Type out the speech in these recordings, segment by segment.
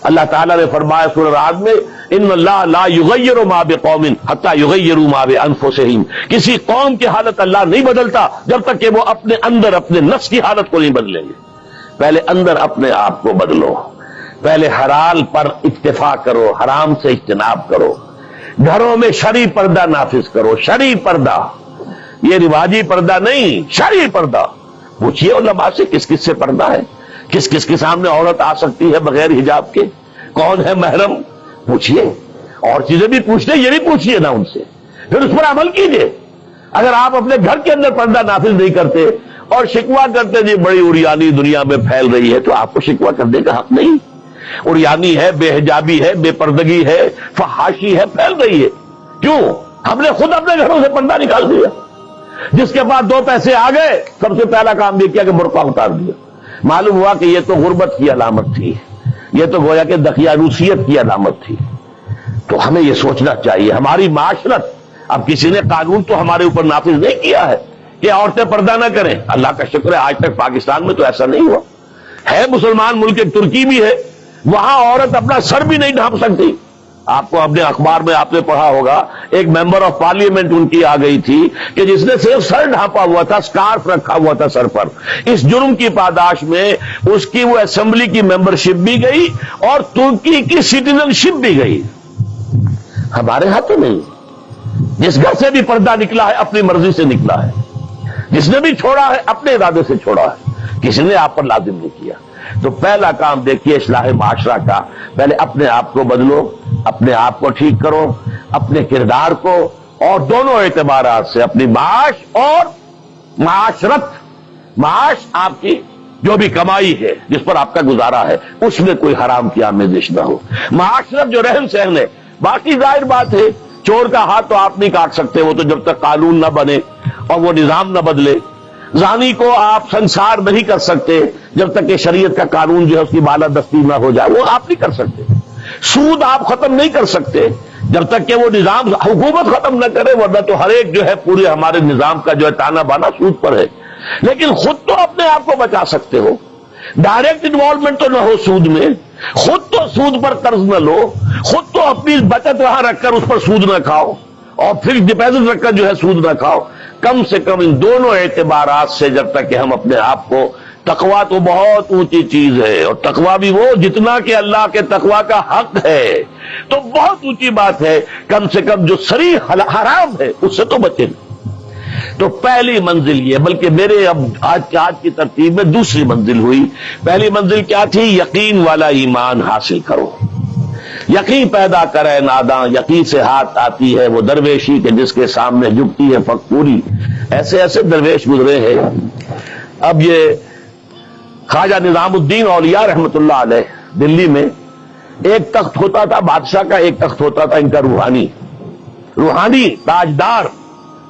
اللہ تعالیٰ نے فرمایا سورہ رعد میں ان اللہ لا یغیر ما بقوم حتی یغیروا ما بانفسہم، کسی قوم کی حالت اللہ نہیں بدلتا جب تک کہ وہ اپنے اندر اپنے نفس کی حالت کو نہیں بدلیں گے۔ پہلے اندر اپنے آپ کو بدلو، پہلے حلال پر اکتفا کرو، حرام سے اجتناب کرو، گھروں میں شرعی پردہ نافذ کرو، شرعی پردہ، یہ رواجی پردہ نہیں، شرعی پردہ۔ پوچھئے علماء سے کس کس سے پردہ ہے، کس کس کے سامنے عورت آ سکتی ہے بغیر حجاب کے، کون ہے محرم، پوچھئے۔ اور چیزیں بھی پوچھتے یہ بھی پوچھئے نا ان سے، پھر اس پر عمل کیجئے۔ اگر آپ اپنے گھر کے اندر پردہ نافذ نہیں کرتے اور شکوہ کرتے جی بڑی عریانی دنیا میں پھیل رہی ہے، تو آپ کو شکوہ کرنے کا حق نہیں۔ عریانی ہے، بے حجابی ہے، بے پردگی ہے، فحاشی ہے، پھیل رہی ہے، کیوں؟ ہم نے خود اپنے گھروں سے پردہ نکال دیا۔ جس کے بعد 2 پیسے آ گئے، سب سے پہلا کام یہ کیا کہ برقع اتار دیا۔ معلوم ہوا کہ یہ تو غربت کی علامت تھی، یہ تو گویا کہ دقیانوسیت کی علامت تھی۔ تو ہمیں یہ سوچنا چاہیے، ہماری معاشرت، اب کسی نے قانون تو ہمارے اوپر نافذ نہیں کیا ہے کہ عورتیں پردہ نہ کریں، اللہ کا شکر ہے آج تک پاکستان میں تو ایسا نہیں ہوا ہے۔ مسلمان ملک ایک ترکی بھی ہے، وہاں عورت اپنا سر بھی نہیں ڈھانپ سکتی۔ آپ کو اپنے اخبار میں آپ نے پڑھا ہوگا، ایک ممبر آف پارلیمنٹ ان کی آ گئی تھی کہ جس نے صرف سر ڈھانپا ہوا تھا، سکارف رکھا ہوا تھا سر پر، اس جرم کی پاداش میں اس کی وہ اسمبلی کی ممبرشپ بھی گئی اور ترکی کی سٹیزن شپ بھی گئی۔ ہمارے ہاں تو نہیں، جس گھر سے بھی پردہ نکلا ہے اپنی مرضی سے نکلا ہے، جس نے بھی چھوڑا ہے اپنے ارادے سے چھوڑا ہے، کسی نے آپ پر لازم نہیں کیا۔ تو پہلا کام دیکھیے اصلاح معاشرہ کا، پہلے اپنے آپ کو بدلو، اپنے آپ کو ٹھیک کرو، اپنے کردار کو، اور دونوں اعتبارات سے اپنی معاش اور معاشرت، معاش آپ کی جو بھی کمائی ہے جس پر آپ کا گزارا ہے اس میں کوئی حرام کی آمیزش نہ ہو، معاشرت جو رہن سہن ہے، باقی ظاہر بات ہے چور کا ہاتھ تو آپ نہیں کاٹ سکتے، وہ تو جب تک قانون نہ بنے اور وہ نظام نہ بدلے، زانی کو آپ سنسار نہیں کر سکتے جب تک کہ شریعت کا قانون جو ہے اس کی بالادستی نہ ہو جائے، وہ آپ نہیں کر سکتے، سود آپ ختم نہیں کر سکتے جب تک کہ وہ نظام حکومت ختم نہ کرے، ورنہ تو ہر ایک جو ہے پورے ہمارے نظام کا جو ہے تانا بانا سود پر ہے۔ لیکن خود تو اپنے آپ کو بچا سکتے ہو، ڈائریکٹ انوالومنٹ تو نہ ہو سود میں، خود تو سود پر قرض نہ لو، خود تو اپنی بچت وہاں رکھ کر اس پر سود نہ کھاؤ، اور پھر ڈپازٹ رکھ کر جو ہے سود نہ کھاؤ۔ کم سے کم ان دونوں اعتبارات سے جب تک کہ ہم اپنے آپ کو، تقویٰ تو بہت اونچی چیز ہے، اور تقویٰ بھی وہ جتنا کہ اللہ کے تقویٰ کا حق ہے، تو بہت اونچی بات ہے، کم سے کم جو صریح حرام ہے اس سے تو بچیں۔ تو پہلی منزل یہ، بلکہ میرے اب آج کی ترتیب میں دوسری منزل ہوئی۔ پہلی منزل کیا تھی؟ یقین والا ایمان حاصل کرو، یقین پیدا کرے ناداں، یقین سے ہاتھ آتی ہے وہ درویشی کہ جس کے سامنے جھکتی ہے فقوری۔ ایسے ایسے درویش گزرے ہیں۔ اب یہ خواجہ نظام الدین اولیاء رحمت اللہ علیہ، دلی میں ایک تخت ہوتا تھا بادشاہ کا، ایک تخت ہوتا تھا ان کا روحانی تاجدار،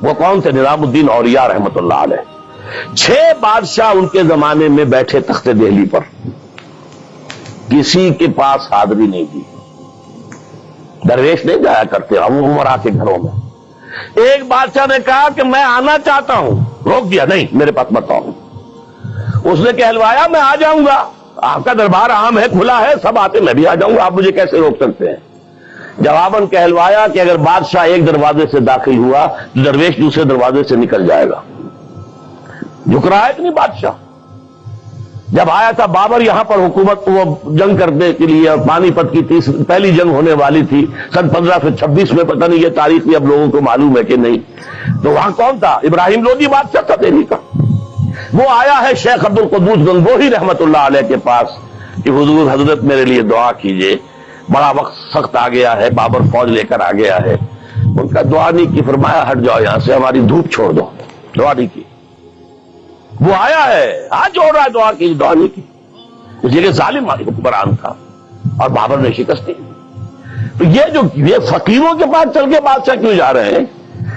وہ کون تھے؟ نظام الدین اولیاء رحمت اللہ علیہ۔ 6 بادشاہ ان کے زمانے میں بیٹھے تخت دہلی پر، کسی کے پاس حاضری نہیں دی، درویش نہیں جایا کرتے عمرا کے گھروں میں۔ ایک بادشاہ نے کہا کہ میں آنا چاہتا ہوں، روک دیا، نہیں میرے پاس مت آؤ۔ اس نے کہلوایا میں آ جاؤں گا، آپ کا دربار عام ہے، کھلا ہے، سب آتے، میں بھی آ جاؤں گا، آپ مجھے کیسے روک سکتے ہیں؟ جواباً کہلوایا کہ اگر بادشاہ ایک دروازے سے داخل ہوا تو درویش دوسرے دروازے سے نکل جائے گا۔ جھک رہا ہے کہ نہیں بادشاہ؟ جب آیا تھا بابر یہاں پر حکومت وہ جنگ کرنے کے لیے، اور پانی پت کی پہلی جنگ ہونے والی تھی سن 1526 میں، پتہ نہیں یہ تاریخ بھی اب لوگوں کو معلوم ہے کہ نہیں، تو وہاں کون تھا؟ ابراہیم لودھی بادشاہ تھا دہلی کا۔ وہ آیا ہے شیخ عبد القدوس گنگوہی رحمت اللہ علیہ کے پاس کہ حضور حضرت میرے لیے دعا کیجئے، بڑا وقت سخت آ گیا ہے، بابر فوج لے کر آ گیا ہے۔ ان کا دعا نہیں کی، فرمایا ہٹ جاؤ یہاں سے، ہماری دھوپ چھوڑ دو، دعا نہیں کی۔ وہ آیا ہے، ہاتھ جوڑ رہا ہے، دعا کی، دعا نہیں کی، اس لیے کہ ظالم حکمران تھا اور بابر نے شکست دی۔ تو یہ فقیروں کے پاس چل کے بادشاہ کیوں جا رہے ہیں؟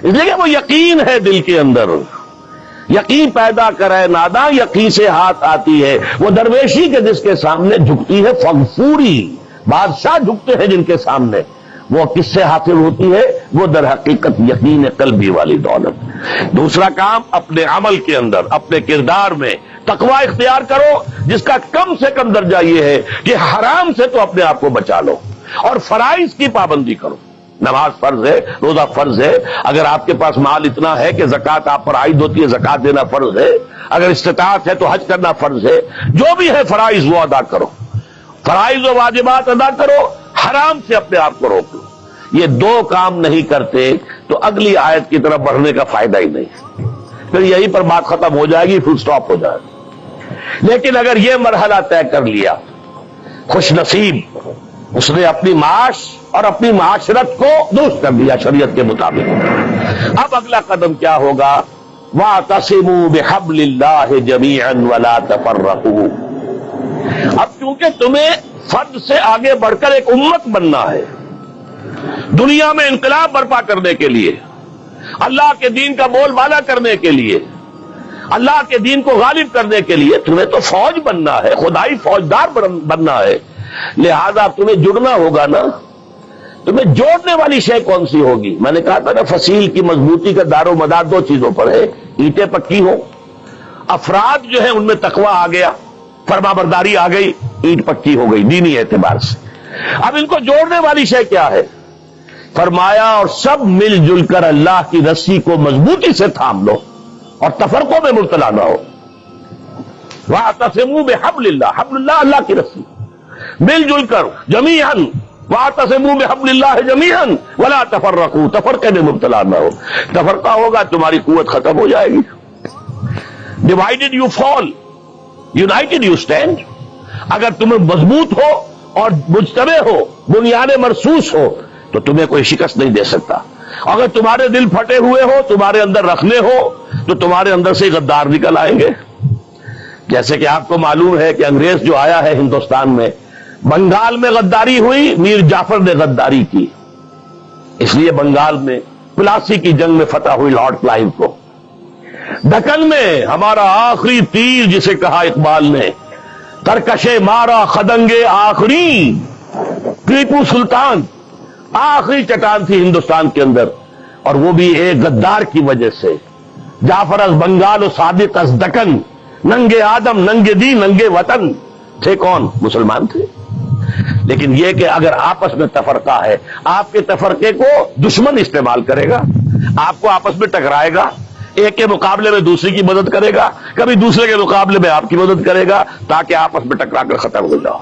اس لیے کہ وہ یقین ہے دل کے اندر، یقین پیدا کرے ناداں، یقین سے ہاتھ آتی ہے وہ درویشی کے جس کے سامنے جھکتی ہے فغفوری۔ بادشاہ جھکتے ہیں جن کے سامنے، وہ کس سے حاصل ہوتی ہے؟ وہ در حقیقت یقین قلبی والی دولت۔ دوسرا کام اپنے عمل کے اندر، اپنے کردار میں تقوی اختیار کرو جس کا کم سے کم درجہ یہ ہے کہ حرام سے تو اپنے آپ کو بچا لو، اور فرائض کی پابندی کرو۔ نماز فرض ہے، روزہ فرض ہے، اگر آپ کے پاس مال اتنا ہے کہ زکوٰۃ آپ پر عائد ہوتی ہے، زکوٰۃ دینا فرض ہے، اگر استطاعت ہے تو حج کرنا فرض ہے، جو بھی ہے فرائض وہ ادا کرو، فرائض و واجبات ادا کرو، حرام سے اپنے آپ کو روک لو۔ یہ دو کام نہیں کرتے تو اگلی آیت کی طرف بڑھنے کا فائدہ ہی نہیں، پھر یہیں پر بات ختم ہو جائے گی، فل سٹاپ ہو جائے گا۔ لیکن اگر یہ مرحلہ طے کر لیا، خوش نصیب، اس نے اپنی معاش اور اپنی معاشرت کو درست کر دیا شریعت کے مطابق۔ اب اگلا قدم کیا ہوگا؟ وَاعْتَصِمُوا بِحَبْلِ اللَّهِ جَمِيعًا وَلَا تَفَرَّقُوا۔ اب چونکہ تمہیں فرد سے آگے بڑھ کر ایک امت بننا ہے، دنیا میں انقلاب برپا کرنے کے لیے، اللہ کے دین کا بول بالا کرنے کے لیے، اللہ کے دین کو غالب کرنے کے لیے تمہیں تو فوج بننا ہے، خدائی فوجدار بننا ہے، لہذا تمہیں جڑنا ہوگا نا۔ تمہیں جوڑنے والی شے کون سی ہوگی؟ میں نے کہا تھا نا، فصیل کی مضبوطی کا دار و مدار دو چیزوں پر ہے، اینٹیں پکی ہوں، افراد جو ہے ان میں تقوی آ گیا، فرما برداری آ گئی، اینٹ پکی ہو گئی دینی اعتبار سے۔ اب ان کو جوڑنے والی شے کیا ہے؟ فرمایا اور سب مل جل کر اللہ کی رسی کو مضبوطی سے تھام لو اور تفرقوں میں مبتلا نہ ہو۔ وَاعْتَصِمُوا بِحَبْلِ اللَّهِ، حبل اللہ، اللہ کی رسی، مل جل کر جمیعاً، وَاعْتَصِمُوا بِحَبْلِ اللَّهِ جَمِيعًا وَلَا تَفَرَّقُوا، تفرقے میں مبتلا نہ ہو۔ تفرقہ ہوگا تمہاری قوت ختم ہو جائے گی۔ Divided you fall, United you stand. اگر تم مضبوط ہو اور مجتمع ہو، بنیاد مرصوص ہو، تو تمہیں کوئی شکست نہیں دے سکتا۔ اگر تمہارے دل پھٹے ہوئے ہو، تمہارے اندر رکھنے ہو، تو تمہارے اندر سے غدار نکل آئیں گے۔ جیسے کہ آپ کو معلوم ہے کہ انگریز جو آیا ہے ہندوستان میں، بنگال میں غداری ہوئی، میر جعفر نے غداری کی، اس لیے بنگال میں پلاسی کی جنگ میں فتح ہوئی لارڈ کلائیو کو۔ دکن میں ہمارا آخری تیر جسے کہا اقبال نے، ترکشے مارا خدنگے آخری، ٹیپو سلطان آخری چٹان تھی ہندوستان کے اندر، اور وہ بھی ایک غدار کی وجہ سے۔ جعفر از بنگال و صادق از دکن، ننگے آدم ننگے دی ننگے وطن، تھے کون؟ مسلمان تھے۔ لیکن یہ کہ اگر آپس میں تفرقہ ہے، آپ کے تفرقے کو دشمن استعمال کرے گا، آپ کو آپس میں ٹکرائے گا، ایک کے مقابلے میں دوسرے کی مدد کرے گا، کبھی دوسرے کے مقابلے میں آپ کی مدد کرے گا، تاکہ آپس میں ٹکرا کر ختم ہو جاؤ۔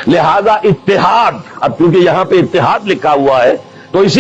لہذا اتحاد، اب کیونکہ یہاں پہ اتحاد لکھا ہوا ہے تو اسی